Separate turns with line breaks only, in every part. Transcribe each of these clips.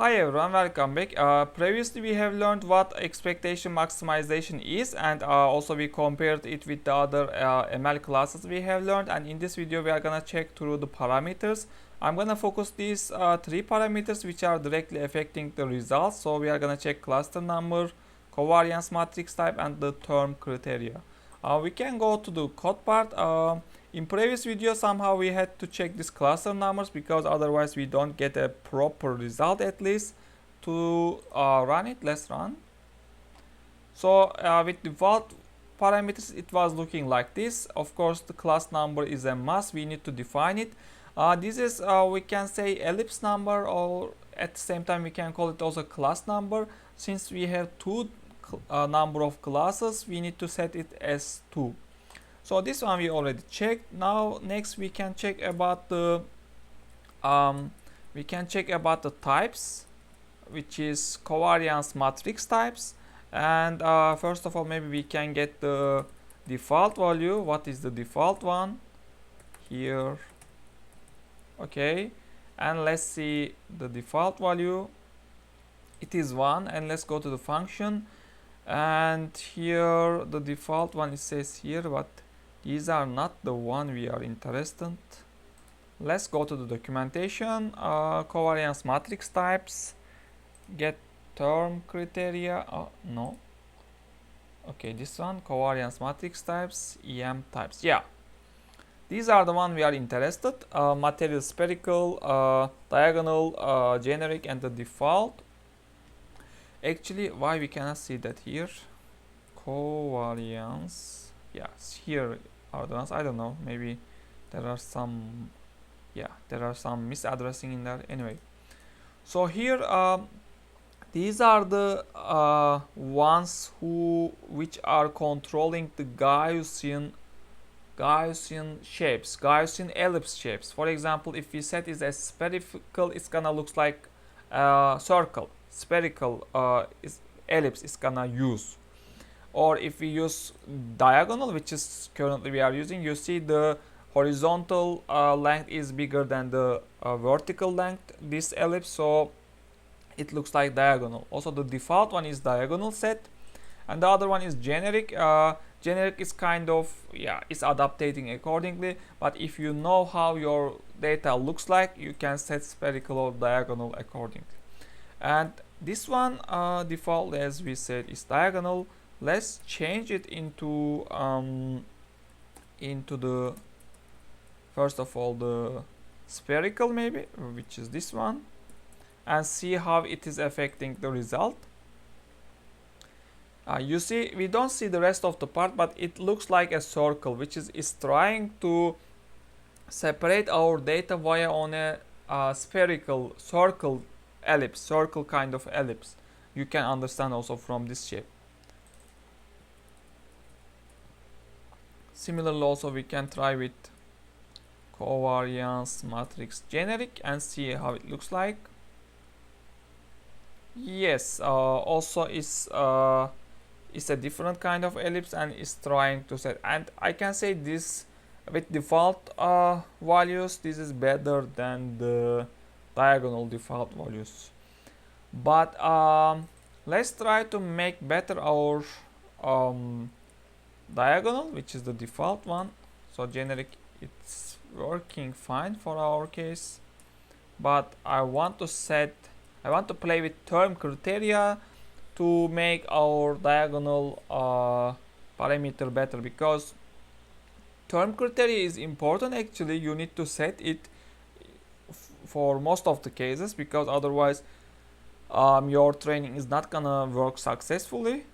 Hi everyone, welcome back. Previously we have learned what expectation maximization is, and also we compared it with the other ML classes we have learned, and in this video we are gonna check through the parameters. I'm gonna focus these three parameters which are directly affecting the results. So we are gonna check cluster number, covariance matrix type, and the term criteria. We can go to the code part. In previous video somehow we had to check these cluster numbers because otherwise we don't get a proper result. At least to run it, let's run. So with default parameters it was looking like this. Of course the class number is a must, we need to define it. This is we can say ellipse number, or at the same time we can call it also class number. Since we have two number of classes, we need to set it as 2. So this one we already checked. Now next we can check about the types, which is covariance matrix types. And first of all, maybe we can get the default value. What is the default one? Here. Okay, and let's see the default value. It is 1, and let's go to the function. And here the default one, it says here, but these are not the one we are interested. Let's go to the documentation. Covariance matrix types, get term criteria. No. Okay, this one, covariance matrix types, EM types. Yeah, these are the one we are interested. Material spherical, diagonal, generic, and the default. Actually, why we cannot see that here? Covariance. Yes, here are the ones. I don't know. Maybe there are some. Yeah, there are some misaddressing in there. Anyway, so here these are the ones which are controlling the Gaussian shapes, Gaussian ellipse shapes. For example, if we set it as spherical, it's gonna look like circle. Spherical ellipse is gonna use. Or if we use diagonal, which is currently we are using, you see the horizontal length is bigger than the vertical length, this ellipse, so it looks like diagonal. Also the default one is diagonal set, and the other one is generic. Generic is kind of, yeah, it's adapting accordingly, but if you know how your data looks like, you can set spherical or diagonal accordingly. And this one default, as we said, is diagonal. Let's change it into the, first of all, the spherical, maybe, which is this one, and see how it is affecting the result. You see, we don't see the rest of the part, but it looks like a circle, which is trying to separate our data via on a spherical circle ellipse, circle kind of ellipse. You can understand also from this shape. Similarly, also we can try with covariance matrix generic and see how it looks like. Yes, also is a different kind of ellipse and is trying to set. And I can say this with default values, this is better than the diagonal default values. But let's try to make better our diagonal, which is the default one. So generic, it's working fine for our case, but I want to play with term criteria to make our diagonal parameter better, because term criteria is important. Actually, you need to set it for most of the cases, because otherwise your training is not gonna work successfully.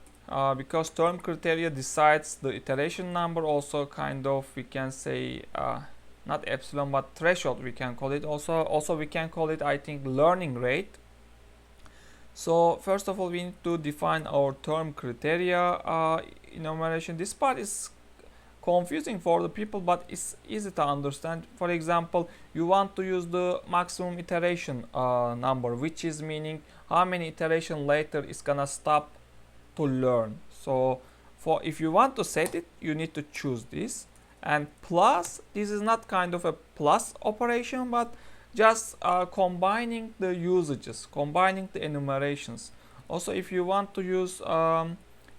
Because term criteria decides the iteration number, also kind of, we can say, not epsilon but threshold we can call it. Also we can call it, I think, learning rate. So first of all, we need to define our term criteria enumeration. This part is confusing for the people, but it's easy to understand. For example, you want to use the maximum iteration number, which is meaning how many iteration later it's gonna stop to learn. So if you want to set it, you need to choose this. And plus, this is not kind of a plus operation, but just combining the usages, combining the enumerations. Also, if you want to use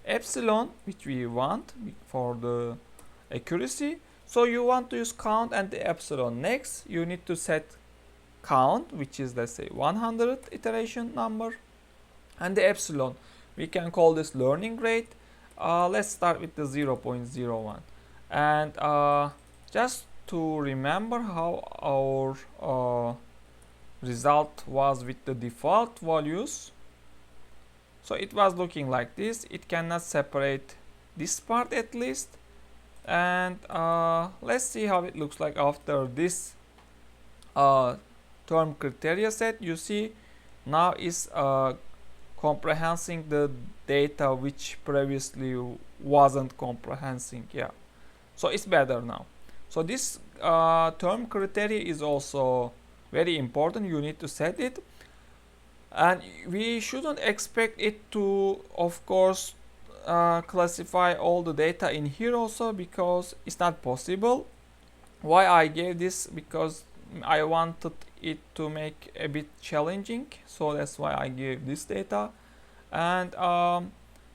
epsilon, which we want for the accuracy, so you want to use count and the epsilon. Next, you need to set count, which is, let's say, 100 iteration number, and the epsilon, we can call this learning rate. Let's start with the 0.01, and just to remember how our result was with the default values. So it was looking like this. It cannot separate this part at least, and let's see how it looks like after this term criteria set. You see now is comprehending the data which previously wasn't comprehending. Yeah, so it's better now. So this term criteria is also very important. You need to set it, and we shouldn't expect it to, of course, classify all the data in here also, because it's not possible. Why I gave this? Because I wanted it to make a bit challenging, so that's why I gave this data. And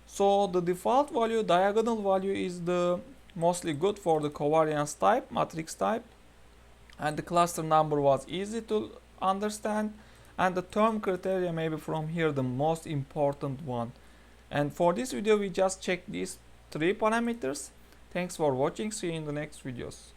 so the default value, diagonal value, is the mostly good for the covariance type, matrix type, and the cluster number was easy to understand, and the term criteria maybe from here the most important one. And for this video we just check these 3 parameters. Thanks for watching. See you in the next videos.